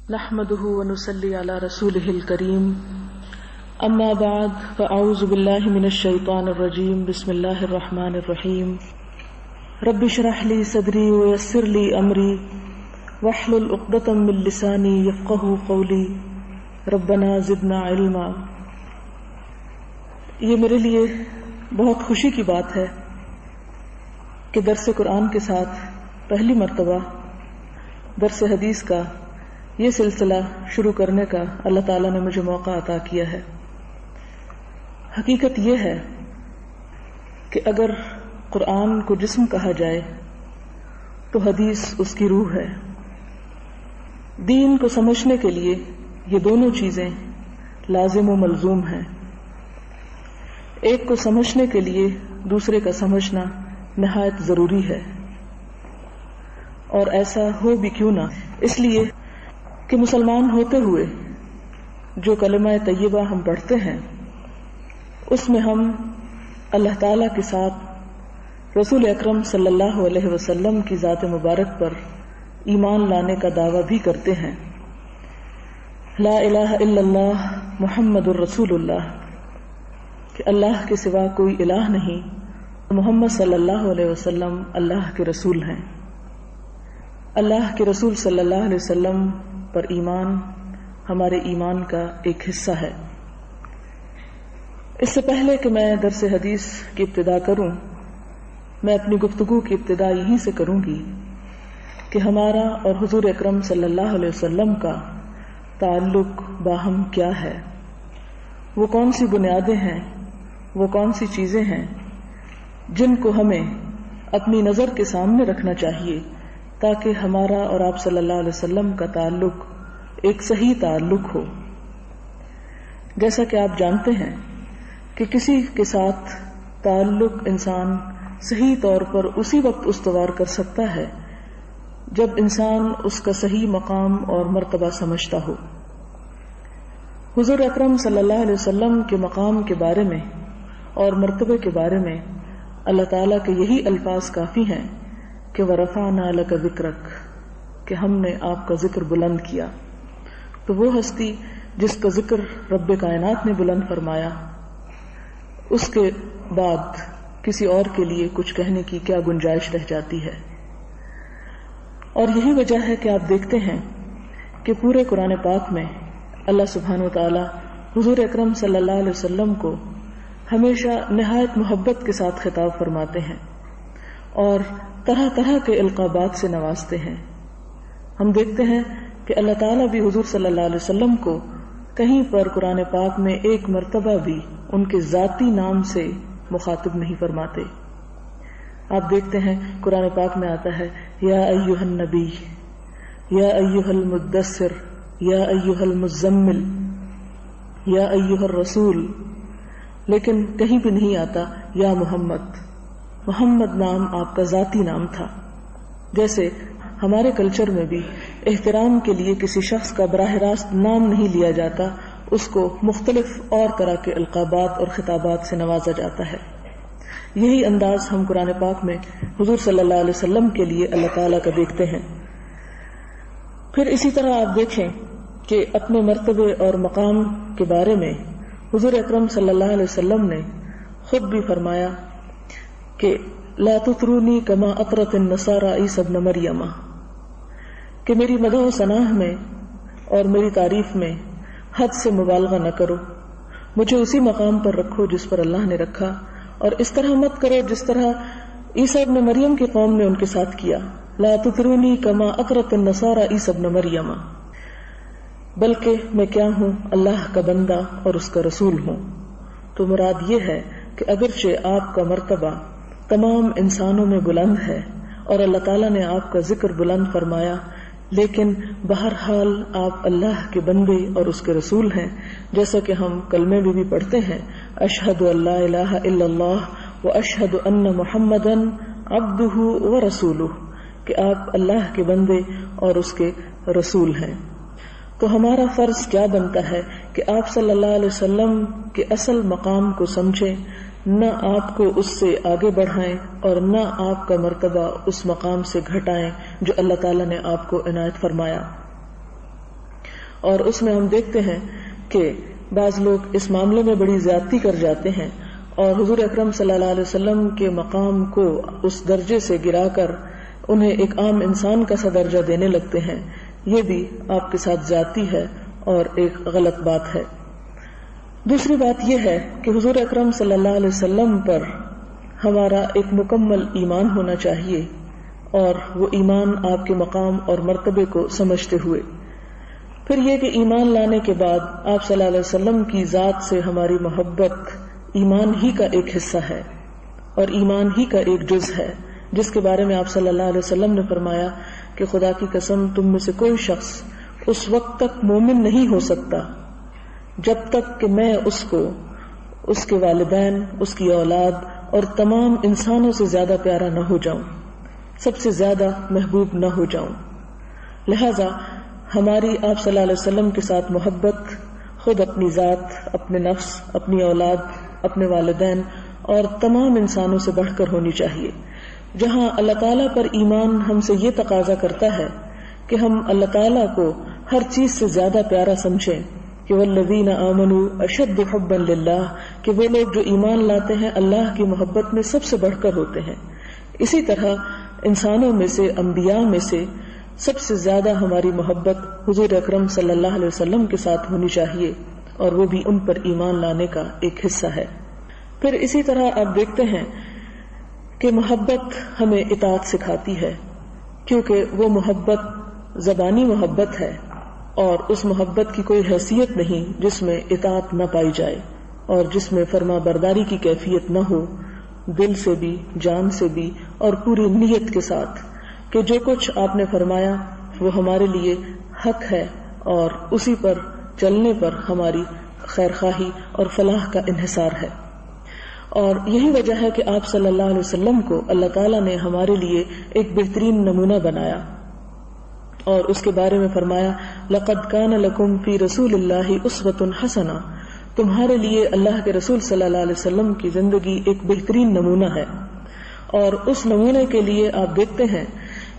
نحمده ونصلي على رسوله الكريم اما بعد فاعوذ بالله من الشيطان الرجيم بسم الله الرحمن الرحيم رب اشرح لي صدري ويسر لي امري واحلل عقدة من لساني يفقهوا قولي ربنا زدنا علما۔ یہ میرے لیے بہت خوشی کی بات ہے کہ درس قرآن کے ساتھ پہلی مرتبہ درس حدیث کا یہ سلسلہ شروع کرنے کا اللہ تعالیٰ نے مجھے موقع عطا کیا ہے۔ حقیقت یہ ہے کہ اگر قرآن کو جسم کہا جائے تو حدیث اس کی روح ہے۔ دین کو سمجھنے کے لیے یہ دونوں چیزیں لازم و ملزوم ہیں۔ ایک کو سمجھنے کے لیے دوسرے کا سمجھنا نہایت ضروری ہے، اور ایسا ہو بھی کیوں نہ، اس لیے کہ مسلمان ہوتے ہوئے جو کلمہ طیبہ ہم پڑھتے ہیں اس میں ہم اللہ تعالی کے ساتھ رسول اکرم صلی اللہ علیہ وسلم کی ذات مبارک پر ایمان لانے کا دعویٰ بھی کرتے ہیں۔ لا الہ الا اللہ محمد الرسول اللہ، کہ اللہ کے سوا کوئی الہ نہیں، محمد صلی اللہ علیہ وسلم اللہ کے رسول ہیں۔ اللہ کے رسول صلی اللہ علیہ وسلم پر ایمان ہمارے ایمان کا ایک حصہ ہے۔ اس سے پہلے کہ میں درس حدیث کی ابتدا کروں، میں اپنی گفتگو کی ابتدا یہیں سے کروں گی کہ ہمارا اور حضور اکرم صلی اللہ علیہ وسلم کا تعلق باہم کیا ہے، وہ کون سی بنیادیں ہیں، وہ کون سی چیزیں ہیں جن کو ہمیں اپنی نظر کے سامنے رکھنا چاہیے تاکہ ہمارا اور آپ صلی اللہ علیہ وسلم کا تعلق ایک صحیح تعلق ہو۔ جیسا کہ آپ جانتے ہیں کہ کسی کے ساتھ تعلق انسان صحیح طور پر اسی وقت استوار کر سکتا ہے جب انسان اس کا صحیح مقام اور مرتبہ سمجھتا ہو۔ حضور اکرم صلی اللہ علیہ وسلم کے مقام کے بارے میں اور مرتبے کے بارے میں اللہ تعالیٰ کے یہی الفاظ کافی ہیں کہ وَرَفَعْنَا لَكَ ذِكْرَكَ، کہ ہم نے آپ کا ذکر بلند کیا۔ تو وہ ہستی جس کا ذکر رب کائنات نے بلند فرمایا، اس کے بعد کسی اور کے لیے کچھ کہنے کی کیا گنجائش رہ جاتی ہے۔ اور یہی وجہ ہے کہ آپ دیکھتے ہیں کہ پورے قرآن پاک میں اللہ سبحانہ و تعالی حضور اکرم صلی اللہ علیہ وسلم کو ہمیشہ نہایت محبت کے ساتھ خطاب فرماتے ہیں اور طرح طرح کے القابات سے نوازتے ہیں۔ ہم دیکھتے ہیں کہ اللہ تعالیٰ بھی حضور صلی اللہ علیہ وسلم کو کہیں پر قرآن پاک میں ایک مرتبہ بھی ان کے ذاتی نام سے مخاطب نہیں فرماتے۔ آپ دیکھتے ہیں قرآن پاک میں آتا ہے یا ایھا النبی، یا ایھا المدثر، یا ایھا المزمل، یا ایھا الرسول، لیکن کہیں بھی نہیں آتا یا محمد۔ محمد نام آپ کا ذاتی نام تھا۔ جیسے ہمارے کلچر میں بھی احترام کے لیے کسی شخص کا براہ راست نام نہیں لیا جاتا، اس کو مختلف اور طرح کے القابات اور خطابات سے نوازا جاتا ہے۔ یہی انداز ہم قرآن پاک میں حضور صلی اللہ علیہ وسلم کے لیے اللہ تعالیٰ کا دیکھتے ہیں۔ پھر اسی طرح آپ دیکھیں کہ اپنے مرتبے اور مقام کے بارے میں حضور اکرم صلی اللہ علیہ وسلم نے خود بھی فرمایا کہ لا تطرونی کما اطرت النصارى عیسی ابن مریم، کہ میری مدح و ثناء میں اور میری تعریف میں حد سے مبالغہ نہ کرو، مجھے اسی مقام پر رکھو جس پر اللہ نے رکھا، اور اس طرح مت کرو جس طرح عیسی ابن مریم کی قوم نے ان کے ساتھ کیا۔ لا تطرونی کما اطرت النصارى عیسی ابن مریم، بلکہ میں کیا ہوں، اللہ کا بندہ اور اس کا رسول ہوں۔ تو مراد یہ ہے کہ اگرچہ آپ کا مرتبہ تمام انسانوں میں بلند ہے اور اللہ تعالیٰ نے آپ کا ذکر بلند فرمایا، لیکن بہرحال آپ اللہ کے بندے اور اس کے رسول ہیں، جیسا کہ ہم کلمے میں بھی پڑھتے ہیں اشہد ان لا الہ الا اللہ واشہد ان محمدا عبدہ ورسولہ، کہ آپ اللہ کے بندے اور اس کے رسول ہیں۔ تو ہمارا فرض کیا بنتا ہے کہ آپ صلی اللہ علیہ وسلم کے اصل مقام کو سمجھیں، نہ آپ کو اس سے آگے بڑھائیں اور نہ آپ کا مرتبہ اس مقام سے گھٹائیں جو اللہ تعالیٰ نے آپ کو عنایت فرمایا۔ اور اس میں ہم دیکھتے ہیں کہ بعض لوگ اس معاملے میں بڑی زیادتی کر جاتے ہیں اور حضور اکرم صلی اللہ علیہ وسلم کے مقام کو اس درجے سے گرا کر انہیں ایک عام انسان کا سا درجہ دینے لگتے ہیں. یہ بھی آپ کے ساتھ زیادتی ہے اور ایک غلط بات ہے. دوسری بات یہ ہے کہ حضور اکرم صلی اللہ علیہ وسلم پر ہمارا ایک مکمل ایمان ہونا چاہیے اور وہ ایمان آپ کے مقام اور مرتبے کو سمجھتے ہوئے. پھر یہ کہ ایمان لانے کے بعد آپ صلی اللہ علیہ وسلم کی ذات سے ہماری محبت ایمان ہی کا ایک حصہ ہے اور ایمان ہی کا ایک جز ہے، جس کے بارے میں آپ صلی اللہ علیہ وسلم نے فرمایا کہ خدا کی قسم تم میں سے کوئی شخص اس وقت تک مومن نہیں ہو سکتا جب تک کہ میں اس کو، اس کے والدین، اس کی اولاد اور تمام انسانوں سے زیادہ پیارا نہ ہو جاؤں، سب سے زیادہ محبوب نہ ہو جاؤں. لہذا ہماری آپ صلی اللہ علیہ وسلم کے ساتھ محبت خود اپنی ذات، اپنے نفس، اپنی اولاد، اپنے والدین اور تمام انسانوں سے بڑھ کر ہونی چاہیے. جہاں اللہ تعالیٰ پر ایمان ہم سے یہ تقاضا کرتا ہے کہ ہم اللہ تعالیٰ کو ہر چیز سے زیادہ پیارا سمجھیں کہ والذین آمنوا اشد حبا للہ، کہ وہ لوگ جو ایمان لاتے ہیں اللہ کی محبت میں سب سے بڑھ کر ہوتے ہیں. اسی طرح انسانوں میں سے، انبیاء میں سے سب سے زیادہ ہماری محبت حضور اکرم صلی اللہ علیہ وسلم کے ساتھ ہونی چاہیے اور وہ بھی ان پر ایمان لانے کا ایک حصہ ہے. پھر اسی طرح آپ دیکھتے ہیں کہ محبت ہمیں اطاعت سکھاتی ہے، کیونکہ وہ محبت زبانی محبت ہے اور اس محبت کی کوئی حیثیت نہیں جس میں اطاعت نہ پائی جائے اور جس میں فرما برداری کی کیفیت نہ ہو، دل سے بھی، جان سے بھی اور پوری نیت کے ساتھ کہ جو کچھ آپ نے فرمایا وہ ہمارے لیے حق ہے اور اسی پر چلنے پر ہماری خیرخواہی اور فلاح کا انحصار ہے. اور یہی وجہ ہے کہ آپ صلی اللہ علیہ وسلم کو اللہ تعالیٰ نے ہمارے لیے ایک بہترین نمونہ بنایا اور اس کے بارے میں فرمایا لَقَدْ كَانَ لَكُمْ فِي رَسُولِ اللَّهِ أُسْوَةٌ حَسَنَةٌ، تمہارے لیے اللہ کے رسول صلی اللہ علیہ وسلم کی زندگی ایک بہترین نمونہ ہے. اور اس نمونے کے لیے آپ دیکھتے ہیں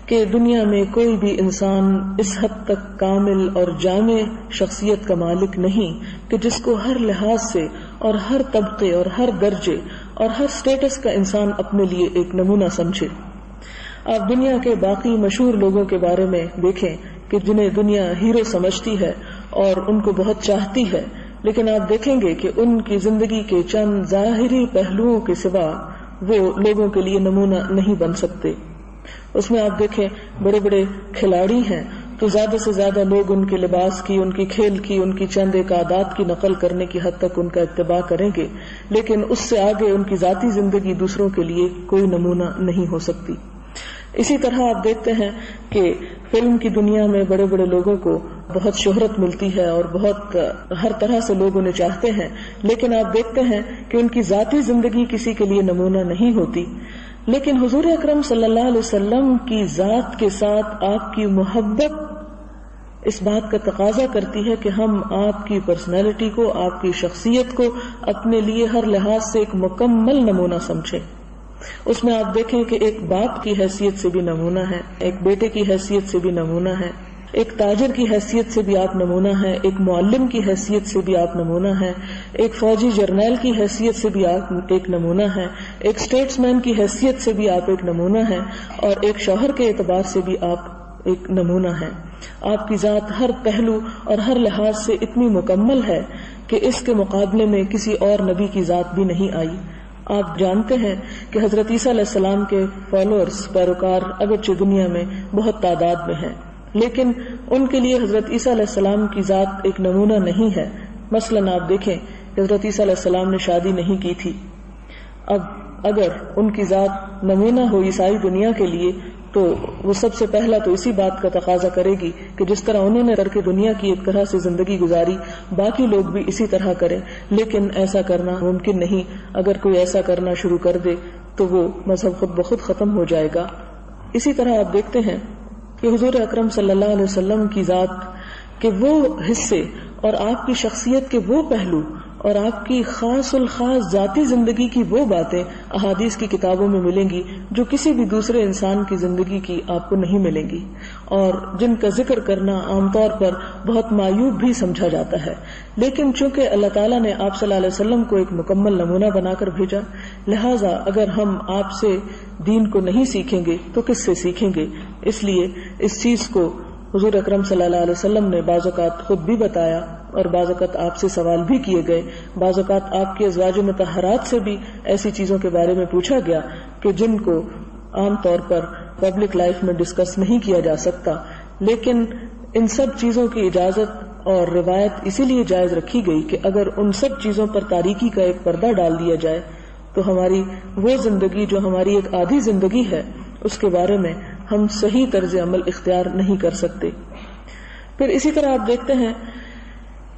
کہ دنیا میں کوئی بھی انسان اس حد تک کامل اور جامع شخصیت کا مالک نہیں کہ جس کو ہر لحاظ سے اور ہر طبقے اور ہر درجے اور ہر سٹیٹس کا انسان اپنے لیے ایک نمونہ سمجھے. آپ دنیا کے باقی مشہور لوگوں کے بارے میں دیکھیں کہ جنہیں دنیا ہیرو سمجھتی ہے اور ان کو بہت چاہتی ہے، لیکن آپ دیکھیں گے کہ ان کی زندگی کے چند ظاہری پہلوؤں کے سوا وہ لوگوں کے لیے نمونہ نہیں بن سکتے. اس میں آپ دیکھیں بڑے بڑے کھلاڑی ہیں تو زیادہ سے زیادہ لوگ ان کے لباس کی، ان کی کھیل کی، ان کی چند ایک عادات کی نقل کرنے کی حد تک ان کا اتباع کریں گے، لیکن اس سے آگے ان کی ذاتی زندگی دوسروں کے لیے کوئی نمونہ نہیں ہو سکتی. اسی طرح آپ دیکھتے ہیں کہ فلم کی دنیا میں بڑے بڑے لوگوں کو بہت شہرت ملتی ہے اور بہت ہر طرح سے لوگ انہیں چاہتے ہیں، لیکن آپ دیکھتے ہیں کہ ان کی ذاتی زندگی کسی کے لیے نمونہ نہیں ہوتی. لیکن حضور اکرم صلی اللہ علیہ وسلم کی ذات کے ساتھ آپ کی محبت اس بات کا تقاضا کرتی ہے کہ ہم آپ کی پرسنالٹی کو، آپ کی شخصیت کو اپنے لیے ہر لحاظ سے ایک مکمل نمونہ سمجھیں. اس میں آپ دیکھیں کہ ایک باپ کی حیثیت سے بھی نمونہ ہے، ایک بیٹے کی حیثیت سے بھی نمونہ ہے، ایک تاجر کی حیثیت سے بھی آپ نمونہ ہیں، ایک معلم کی حیثیت سے بھی آپ نمونہ ہیں، ایک فوجی جرنیل کی حیثیت سے بھی آپ ایک نمونہ ہیں، ایک اسٹیٹس مین کی حیثیت سے بھی آپ ایک نمونہ ہیں، اور ایک شوہر کے اعتبار سے بھی آپ ایک نمونہ ہیں. آپ کی ذات ہر پہلو اور ہر لحاظ سے اتنی مکمل ہے کہ اس کے مقابلے میں کسی اور نبی کی ذات بھی نہیں آئی. آپ جانتے ہیں کہ حضرت عیسیٰ علیہ السلام کے فالوورز، پیروکار اگرچہ دنیا میں بہت تعداد میں ہیں، لیکن ان کے لیے حضرت عیسیٰ علیہ السلام کی ذات ایک نمونہ نہیں ہے. مثلاً آپ دیکھیں کہ حضرت عیسیٰ علیہ السلام نے شادی نہیں کی تھی. اب اگر ان کی ذات نمونہ ہو عیسائی دنیا کے لیے تو وہ سب سے پہلا تو اسی بات کا تقاضا کرے گی کہ جس طرح انہوں نے ترک دنیا کی ایک طرح سے زندگی گزاری باقی لوگ بھی اسی طرح کریں. لیکن ایسا کرنا ممکن نہیں. اگر کوئی ایسا کرنا شروع کر دے تو وہ مذہب خود بخود ختم ہو جائے گا. اسی طرح آپ دیکھتے ہیں کہ حضور اکرم صلی اللہ علیہ وسلم کی ذات کے وہ حصے اور آپ کی شخصیت کے وہ پہلو اور آپ کی خاص الخاص ذاتی زندگی کی وہ باتیں احادیث کی کتابوں میں ملیں گی جو کسی بھی دوسرے انسان کی زندگی کی آپ کو نہیں ملیں گی، اور جن کا ذکر کرنا عام طور پر بہت معیوب بھی سمجھا جاتا ہے، لیکن چونکہ اللہ تعالیٰ نے آپ صلی اللہ علیہ وسلم کو ایک مکمل نمونہ بنا کر بھیجا، لہٰذا اگر ہم آپ سے دین کو نہیں سیکھیں گے تو کس سے سیکھیں گے؟ اس لیے اس چیز کو حضور اکرم صلی اللہ علیہ وسلم نے بعض اوقات خود بھی بتایا اور بعض اوقات آپ سے سوال بھی کیے گئے، بعض اوقات آپ کے ازواج مطہرات سے بھی ایسی چیزوں کے بارے میں پوچھا گیا کہ جن کو عام طور پر پبلک لائف میں ڈسکس نہیں کیا جا سکتا، لیکن ان سب چیزوں کی اجازت اور روایت اسی لیے جائز رکھی گئی کہ اگر ان سب چیزوں پر تاریکی کا ایک پردہ ڈال دیا جائے تو ہماری وہ زندگی جو ہماری ایک آدھی زندگی ہے اس کے بارے میں ہم صحیح طرز عمل اختیار نہیں کر سکتے۔ پھر اسی طرح آپ دیکھتے ہیں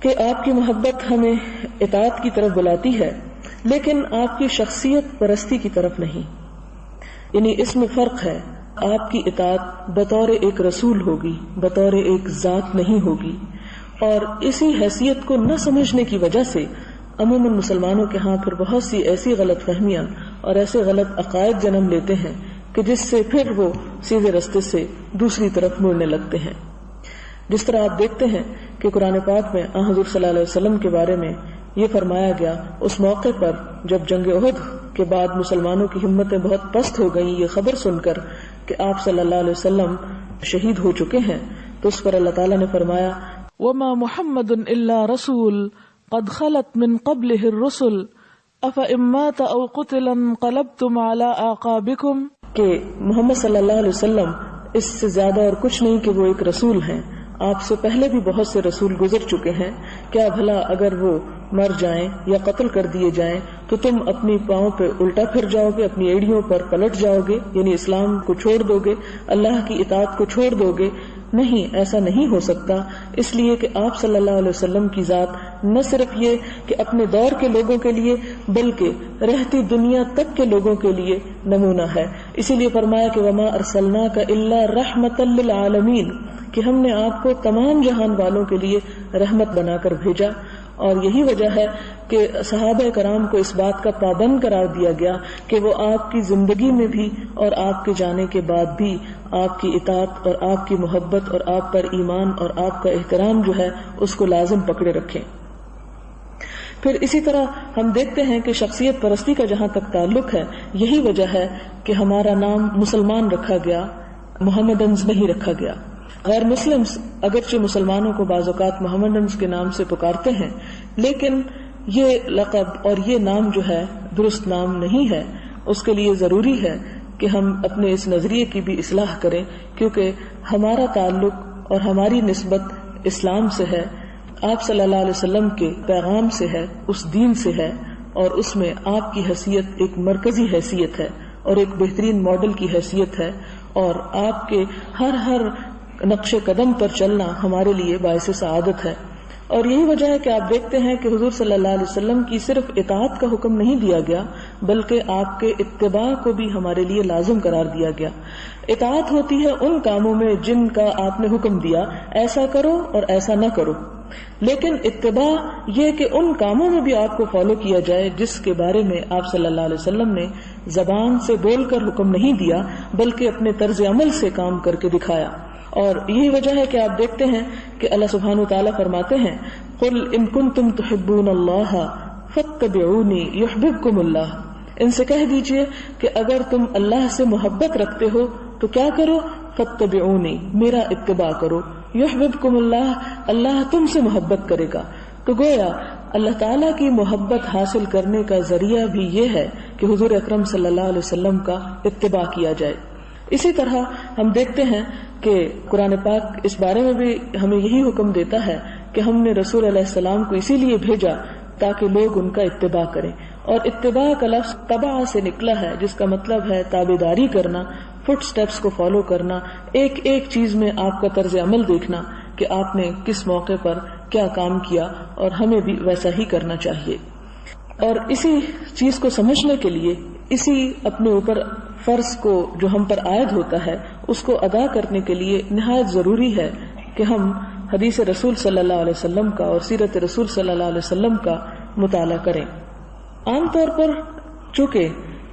کہ آپ کی محبت ہمیں اطاعت کی طرف بلاتی ہے، لیکن آپ کی شخصیت پرستی کی طرف نہیں، یعنی اس میں فرق ہے۔ آپ کی اطاعت بطور ایک رسول ہوگی، بطور ایک ذات نہیں ہوگی، اور اسی حیثیت کو نہ سمجھنے کی وجہ سے عموماً مسلمانوں کے ہاں پھر بہت سی ایسی غلط فہمیاں اور ایسے غلط عقائد جنم لیتے ہیں کہ جس سے پھر وہ سیدھے رستے سے دوسری طرف مڑنے لگتے ہیں۔ جس طرح آپ دیکھتے ہیں کہ قرآن پاک میں حضور صلی اللہ علیہ وسلم کے بارے میں یہ فرمایا گیا اس موقع پر جب جنگ احد کے بعد مسلمانوں کی ہمتیں بہت پست ہو گئیں یہ خبر سن کر کہ آپ صلی اللہ علیہ وسلم شہید ہو چکے ہیں، تو اس پر اللہ تعالیٰ نے فرمایا وَمَا مُحَمَّدٌ إِلَّا رَسُولٌ قَدْ خَلَتْ مِن قَبْلِهِ الرُّسُلُ أَفَإِن مَّاتَ أَوْ قُتِلَ انقَلَبْتُمْ عَلَىٰ أَعْقَابِكُمْ، کہ محمد صلی اللہ علیہ وسلم اس سے زیادہ اور کچھ نہیں کہ وہ ایک رسول ہیں، آپ سے پہلے بھی بہت سے رسول گزر چکے ہیں، کیا بھلا اگر وہ مر جائیں یا قتل کر دیے جائیں تو تم اپنی پاؤں پہ الٹا پھر جاؤ گے، اپنی ایڑیوں پر پلٹ جاؤ گے، یعنی اسلام کو چھوڑ دو گے، اللہ کی اطاعت کو چھوڑ دو گے؟ نہیں، ایسا نہیں ہو سکتا، اس لیے کہ آپ صلی اللہ علیہ وسلم کی ذات نہ صرف یہ کہ اپنے دور کے لوگوں کے لیے بلکہ رہتی دنیا تک کے لوگوں کے لیے نمونہ ہے۔ اسی لیے فرمایا کہ وما ارسلناک الا رحمتا للعالمین، کہ ہم نے آپ کو تمام جہان والوں کے لیے رحمت بنا کر بھیجا۔ اور یہی وجہ ہے کہ صحابہ کرام کو اس بات کا پابند قرار دیا گیا کہ وہ آپ کی زندگی میں بھی اور آپ کے جانے کے بعد بھی آپ کی اطاعت اور آپ کی محبت اور آپ پر ایمان اور آپ کا احترام جو ہے اس کو لازم پکڑے رکھیں۔ پھر اسی طرح ہم دیکھتے ہیں کہ شخصیت پرستی کا جہاں تک تعلق ہے، یہی وجہ ہے کہ ہمارا نام مسلمان رکھا گیا، محمدنز نہیں رکھا گیا۔ غیر مسلم اگرچہ مسلمانوں کو بعض اوقات محمدنز کے نام سے پکارتے ہیں، لیکن یہ لقب اور یہ نام جو ہے درست نام نہیں ہے۔ اس کے لیے ضروری ہے کہ ہم اپنے اس نظریے کی بھی اصلاح کریں، کیونکہ ہمارا تعلق اور ہماری نسبت اسلام سے ہے، آپ صلی اللہ علیہ وسلم کے پیغام سے ہے، اس دین سے ہے، اور اس میں آپ کی حیثیت ایک مرکزی حیثیت ہے اور ایک بہترین ماڈل کی حیثیت ہے، اور آپ کے ہر نقش قدم پر چلنا ہمارے لیے باعث سعادت ہے۔ اور یہی وجہ ہے کہ آپ دیکھتے ہیں کہ حضور صلی اللہ علیہ وسلم کی صرف اطاعت کا حکم نہیں دیا گیا بلکہ آپ کے اتباع کو بھی ہمارے لیے لازم قرار دیا گیا۔ اطاعت ہوتی ہے ان کاموں میں جن کا آپ نے حکم دیا ایسا کرو اور ایسا نہ کرو، لیکن اتباع یہ کہ ان کاموں میں بھی آپ کو فالو کیا جائے جس کے بارے میں آپ صلی اللہ علیہ وسلم نے زبان سے بول کر حکم نہیں دیا بلکہ اپنے طرز عمل سے کام کر کے دکھایا۔ اور یہی وجہ ہے کہ آپ دیکھتے ہیں کہ اللہ سبحانہ وتعالیٰ فرماتے ہیں قُلْ إِن كُنتُمْ تُحِبُّونَ اللَّهَ فَاتَّبِعُونِي يُحْبِبْكُمُ اللَّهُ، ان سے کہہ دیجئے کہ اگر تم اللہ سے محبت رکھتے ہو تو کیا کرو؟ فَاتَّبِعُونِي، میرا اتباع کرو، يُحْبِبْكُمُ اللَّهُ، اللہ تم سے محبت کرے گا۔ تو گویا اللہ تعالیٰ کی محبت حاصل کرنے کا ذریعہ بھی یہ ہے کہ حضور اکرم صلی اللہ علیہ وسلم کا اتباع کیا جائے۔ اسی طرح ہم دیکھتے ہیں کہ قرآن پاک اس بارے میں بھی ہمیں یہی حکم دیتا ہے کہ ہم نے رسول علیہ السلام کو اسی لیے بھیجا تاکہ لوگ ان کا اتباع کریں، اور اتباع کا لفظ تبع سے نکلا ہے جس کا مطلب ہے تابعداری کرنا، فٹ سٹیپس کو فالو کرنا، ایک ایک چیز میں آپ کا طرز عمل دیکھنا کہ آپ نے کس موقع پر کیا کام کیا، اور ہمیں بھی ویسا ہی کرنا چاہیے۔ اور اسی چیز کو سمجھنے کے لیے، اسی اپنے اوپر فرض کو جو ہم پر عائد ہوتا ہے اس کو ادا کرنے کے لیے نہایت ضروری ہے کہ ہم حدیث رسول صلی اللہ علیہ وسلم کا اور سیرت رسول صلی اللہ علیہ وسلم کا مطالعہ کریں۔ عام طور پر چونکہ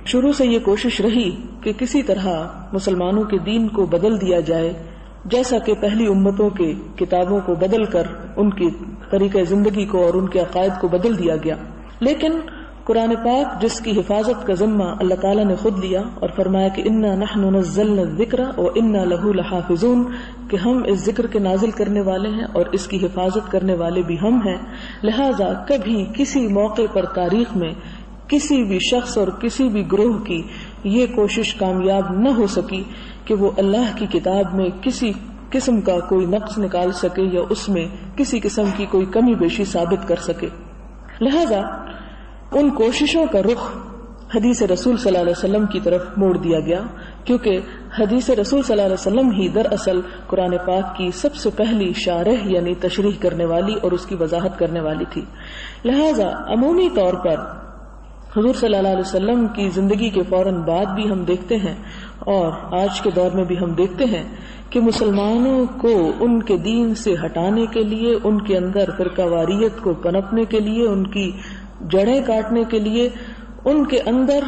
شروع سے یہ کوشش رہی کہ کسی طرح مسلمانوں کے دین کو بدل دیا جائے، جیسا کہ پہلی امتوں کے کتابوں کو بدل کر ان کی طریقہ زندگی کو اور ان کے عقائد کو بدل دیا گیا. لیکن قرآن پاک جس کی حفاظت کا ذمہ اللہ تعالیٰ نے خود لیا اور فرمایا کہ انا نحن نزلنا الذکر وانا لہ لحافظون، کہ ہم اس ذکر کے نازل کرنے والے ہیں اور اس کی حفاظت کرنے والے بھی ہم ہیں. لہذا کبھی کسی موقع پر تاریخ میں کسی بھی شخص اور کسی بھی گروہ کی یہ کوشش کامیاب نہ ہو سکی کہ وہ اللہ کی کتاب میں کسی قسم کا کوئی نقص نکال سکے یا اس میں کسی قسم کی کوئی کمی بیشی ثابت کر سکے. لہذا ان کوششوں کا رخ حدیث رسول صلی اللہ علیہ وسلم کی طرف موڑ دیا گیا، کیونکہ حدیث رسول صلی اللہ علیہ وسلم ہی دراصل قرآن پاک کی سب سے پہلی شارح یعنی تشریح کرنے والی اور اس کی وضاحت کرنے والی تھی. لہذا عمومی طور پر حضور صلی اللہ علیہ وسلم کی زندگی کے فوراً بعد بھی ہم دیکھتے ہیں اور آج کے دور میں بھی ہم دیکھتے ہیں کہ مسلمانوں کو ان کے دین سے ہٹانے کے لیے، ان کے اندر فرقہ واریت کو پنپنے کے لیے، ان کی جڑیں کاٹنے کے لیے، ان کے اندر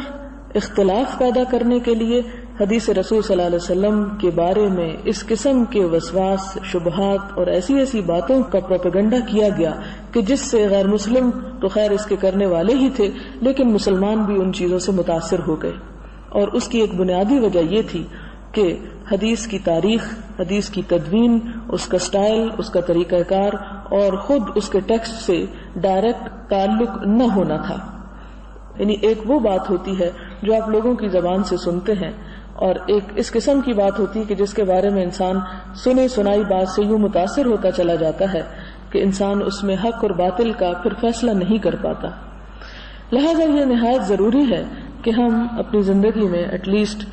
اختلاف پیدا کرنے کے لیے حدیث رسول صلی اللہ علیہ وسلم کے بارے میں اس قسم کے وسواس، شبہات اور ایسی باتوں کا پروپیگنڈا کیا گیا کہ جس سے غیر مسلم تو خیر اس کے کرنے والے ہی تھے، لیکن مسلمان بھی ان چیزوں سے متاثر ہو گئے. اور اس کی ایک بنیادی وجہ یہ تھی کہ حدیث کی تاریخ، حدیث کی تدوین، اس کا سٹائل، اس کا طریقہ کار اور خود اس کے ٹیکسٹ سے ڈائریکٹ تعلق نہ ہونا تھا. یعنی ایک وہ بات ہوتی ہے جو آپ لوگوں کی زبان سے سنتے ہیں اور ایک اس قسم کی بات ہوتی ہے کہ جس کے بارے میں انسان سنی سنائی بات سے یوں متاثر ہوتا چلا جاتا ہے کہ انسان اس میں حق اور باطل کا پھر فیصلہ نہیں کر پاتا. لہذا یہ نہایت ضروری ہے کہ ہم اپنی زندگی میں ایٹ لیسٹ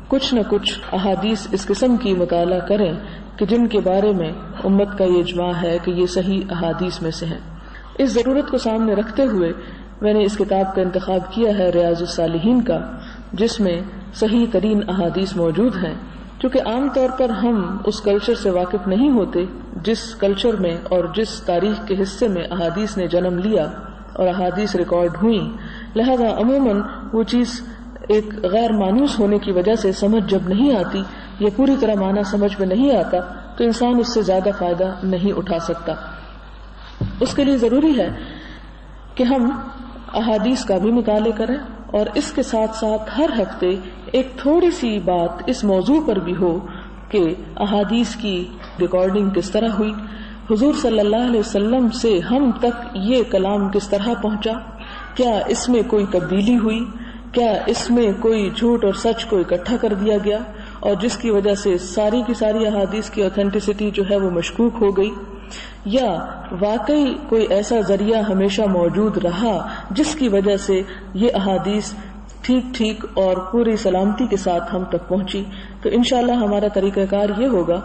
کچھ نہ کچھ احادیث اس قسم کی مطالعہ کریں کہ جن کے بارے میں امت کا یہ اجماع ہے کہ یہ صحیح احادیث میں سے ہیں. اس ضرورت کو سامنے رکھتے ہوئے میں نے اس کتاب کا انتخاب کیا ہے ریاض الصالحین کا، جس میں صحیح ترین احادیث موجود ہیں. کیونکہ عام طور پر ہم اس کلچر سے واقف نہیں ہوتے جس کلچر میں اور جس تاریخ کے حصے میں احادیث نے جنم لیا اور احادیث ریکارڈ ہوئی. لہذا عموماً وہ چیز ایک غیر مانوس ہونے کی وجہ سے سمجھ جب نہیں آتی یا پوری طرح معنی سمجھ میں نہیں آتا تو انسان اس سے زیادہ فائدہ نہیں اٹھا سکتا. اس کے لیے ضروری ہے کہ ہم احادیث کا بھی مطالعہ کریں اور اس کے ساتھ ساتھ ہر ہفتے ایک تھوڑی سی بات اس موضوع پر بھی ہو کہ احادیث کی ریکارڈنگ کس طرح ہوئی، حضور صلی اللہ علیہ وسلم سے ہم تک یہ کلام کس طرح پہنچا، کیا اس میں کوئی تبدیلی ہوئی، کیا اس میں کوئی جھوٹ اور سچ کو اکٹھا کر دیا گیا اور جس کی وجہ سے ساری کی ساری احادیث کی اوتھینٹسٹی جو ہے وہ مشکوک ہو گئی، یا واقعی کوئی ایسا ذریعہ ہمیشہ موجود رہا جس کی وجہ سے یہ احادیث ٹھیک اور پوری سلامتی کے ساتھ ہم تک پہنچی. تو انشاءاللہ ہمارا طریقہ کار یہ ہوگا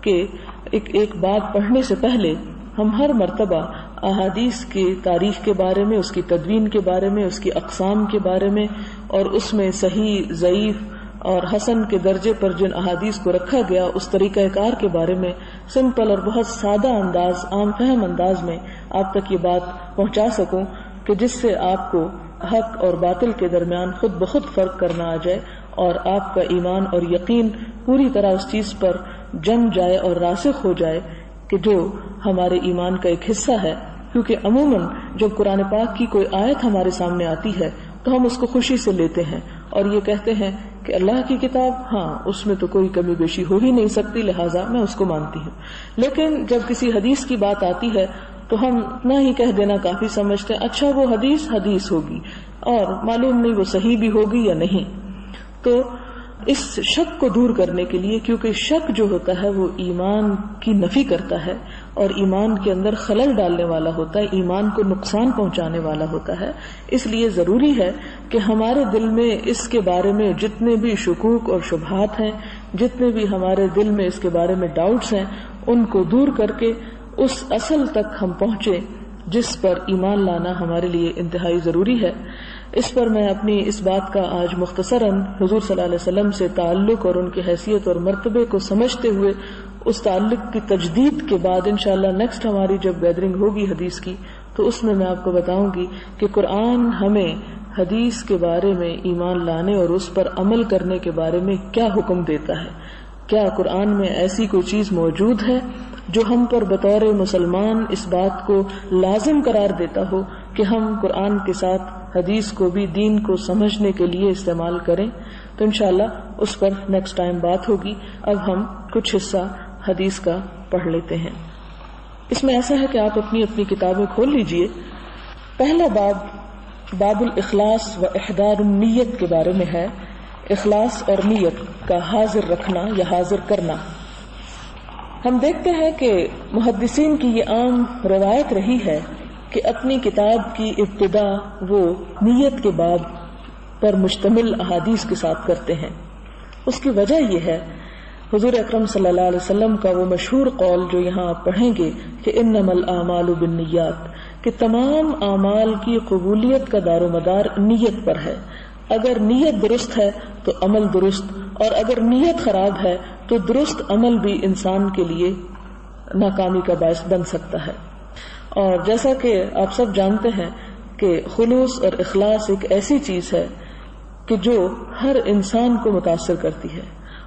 کہ ایک بات پڑھنے سے پہلے ہم ہر مرتبہ احادیث کی تاریخ کے بارے میں، اس کی تدوین کے بارے میں، اس کی اقسام کے بارے میں اور اس میں صحیح، ضعیف اور حسن کے درجے پر جن احادیث کو رکھا گیا اس طریقہ کار کے بارے میں سمپل اور بہت سادہ انداز، عام فہم انداز میں آپ تک یہ بات پہنچا سکوں کہ جس سے آپ کو حق اور باطل کے درمیان خود بخود فرق کرنا آ جائے اور آپ کا ایمان اور یقین پوری طرح اس چیز پر جم جائے اور راسخ ہو جائے کہ جو ہمارے ایمان کا ایک حصہ ہے. کیونکہ عموماً جب قرآن پاک کی کوئی آیت ہمارے سامنے آتی ہے تو ہم اس کو خوشی سے لیتے ہیں اور یہ کہتے ہیں کہ اللہ کی کتاب، ہاں اس میں تو کوئی کمی بیشی ہو ہی نہیں سکتی، لہٰذا میں اس کو مانتی ہوں. لیکن جب کسی حدیث کی بات آتی ہے تو ہم اتنا ہی کہہ دینا کافی سمجھتے ہیں، اچھا وہ حدیث ہوگی اور معلوم نہیں وہ صحیح بھی ہوگی یا نہیں. تو اس شک کو دور کرنے کے لیے، کیونکہ شک جو ہوتا ہے وہ ایمان کی نفی کرتا ہے اور ایمان کے اندر خلل ڈالنے والا ہوتا ہے، ایمان کو نقصان پہنچانے والا ہوتا ہے، اس لیے ضروری ہے کہ ہمارے دل میں اس کے بارے میں جتنے بھی شکوک اور شبہات ہیں، جتنے بھی ہمارے دل میں اس کے بارے میں ڈاؤٹس ہیں، ان کو دور کر کے اس اصل تک ہم پہنچے جس پر ایمان لانا ہمارے لیے انتہائی ضروری ہے. اس پر میں اپنی اس بات کا آج مختصراً حضور صلی اللہ علیہ وسلم سے تعلق اور ان کی حیثیت اور مرتبے کو سمجھتے ہوئے اس تعلق کی تجدید کے بعد انشاءاللہ نیکسٹ ہماری جب گیدرنگ ہوگی حدیث کی تو اس میں آپ کو بتاؤں گی کہ قرآن ہمیں حدیث کے بارے میں ایمان لانے اور اس پر عمل کرنے کے بارے میں کیا حکم دیتا ہے، کیا قرآن میں ایسی کوئی چیز موجود ہے جو ہم پر بطور مسلمان اس بات کو لازم قرار دیتا ہو کہ ہم قرآن کے ساتھ حدیث کو بھی دین کو سمجھنے کے لیے استعمال کریں؟ تو انشاءاللہ اس پر نیکسٹ ٹائم بات ہوگی. اب ہم کچھ حصہ حدیث کا پڑھ لیتے ہیں. اس میں ایسا ہے کہ آپ اپنی اپنی کتابیں کھول لیجئے. پہلا باب الاخلاص و احضار النیت کے بارے میں ہے. اخلاص اور نیت کا حاضر رکھنا یا حاضر کرنا. ہم دیکھتے ہیں کہ محدثین کی یہ عام روایت رہی ہے کہ اپنی کتاب کی ابتدا وہ نیت کے باب پر مشتمل احادیث کے ساتھ کرتے ہیں. اس کی وجہ یہ ہے حضور اکرم صلی اللہ علیہ وسلم کا وہ مشہور قول جو یہاں آپ پڑھیں گے کہ انما الاعمال بالنیات، کہ تمام اعمال کی قبولیت کا دار و مدار نیت پر ہے. اگر نیت درست ہے تو عمل درست، اور اگر نیت خراب ہے تو درست عمل بھی انسان کے لیے ناکامی کا باعث بن سکتا ہے. اور جیسا کہ آپ سب جانتے ہیں کہ خلوص اور اخلاص ایک ایسی چیز ہے کہ جو ہر انسان کو متاثر کرتی ہے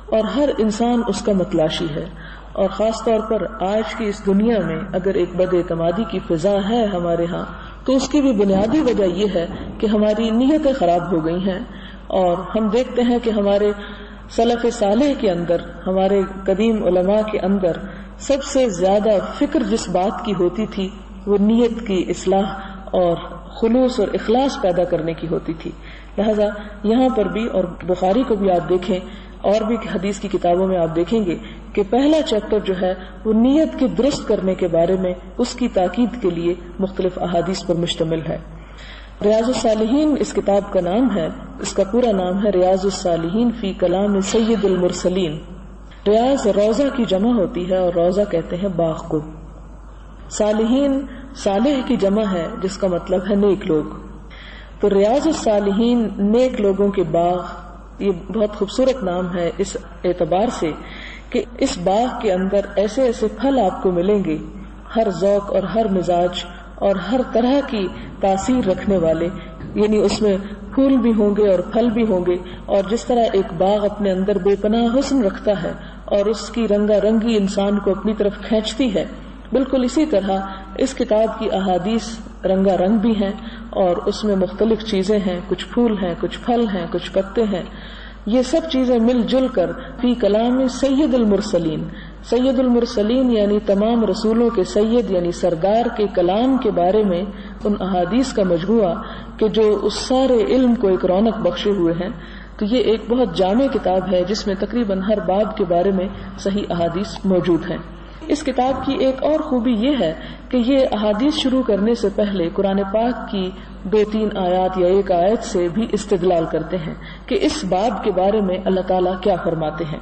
اور ہر انسان اس کا متلاشی ہے. اور خاص طور پر آج کی اس دنیا میں اگر ایک بد اعتمادی کی فضا ہے ہمارے ہاں تو اس کی بھی بنیادی وجہ یہ ہے کہ ہماری نیتیں خراب ہو گئی ہیں. اور ہم دیکھتے ہیں کہ ہمارے سلف صالح کے اندر، ہمارے قدیم علماء کے اندر سب سے زیادہ فکر جس بات کی ہوتی تھی وہ نیت کی اصلاح اور خلوص اور اخلاص پیدا کرنے کی ہوتی تھی. لہذا یہاں پر بھی، اور بخاری کو بھی آپ دیکھیں اور بھی حدیث کی کتابوں میں آپ دیکھیں گے کہ پہلا چیپٹر جو ہے وہ نیت کے درست کرنے کے بارے میں اس کی تاکید کے لیے مختلف احادیث پر مشتمل ہے. ریاض الصالحین اس کتاب کا نام ہے. اس کا پورا نام ہے ریاض الصالحین فی کلام سید المرسلین. ریاض روضہ کی جمع ہوتی ہے اور روضہ کہتے ہیں باغ کو. صالحین صالح کی جمع ہے جس کا مطلب ہے نیک لوگ. تو ریاض الصالحین نیک لوگوں کے باغ، یہ بہت خوبصورت نام ہے اس اعتبار سے کہ اس باغ کے اندر ایسے ایسے پھل آپ کو ملیں گے، ہر ذوق اور ہر مزاج اور ہر طرح کی تاثیر رکھنے والے. یعنی اس میں پھول بھی ہوں گے اور پھل بھی ہوں گے. اور جس طرح ایک باغ اپنے اندر بے پناہ حسن رکھتا ہے اور اس کی رنگا رنگی انسان کو اپنی طرف کھینچتی ہے، بالکل اسی طرح اس کتاب کی احادیث رنگا رنگ بھی ہیں اور اس میں مختلف چیزیں ہیں. کچھ پھول ہیں، کچھ پھل ہیں، کچھ پتے ہیں. یہ سب چیزیں مل جل کر فی کلام سید المرسلین، سید المرسلین یعنی تمام رسولوں کے سید یعنی سردار کے کلام کے بارے میں ان احادیث کا مجموعہ کہ جو اس سارے علم کو ایک رونق بخشے ہوئے ہیں. تو یہ ایک بہت جامع کتاب ہے جس میں تقریباً ہر باب کے بارے میں صحیح احادیث موجود ہیں. اس کتاب کی ایک اور خوبی یہ ہے کہ یہ احادیث شروع کرنے سے پہلے قرآن پاک کی 2-3 آیات یا ایک آیت سے بھی استدلال کرتے ہیں کہ اس باب کے بارے میں اللہ تعالیٰ کیا فرماتے ہیں.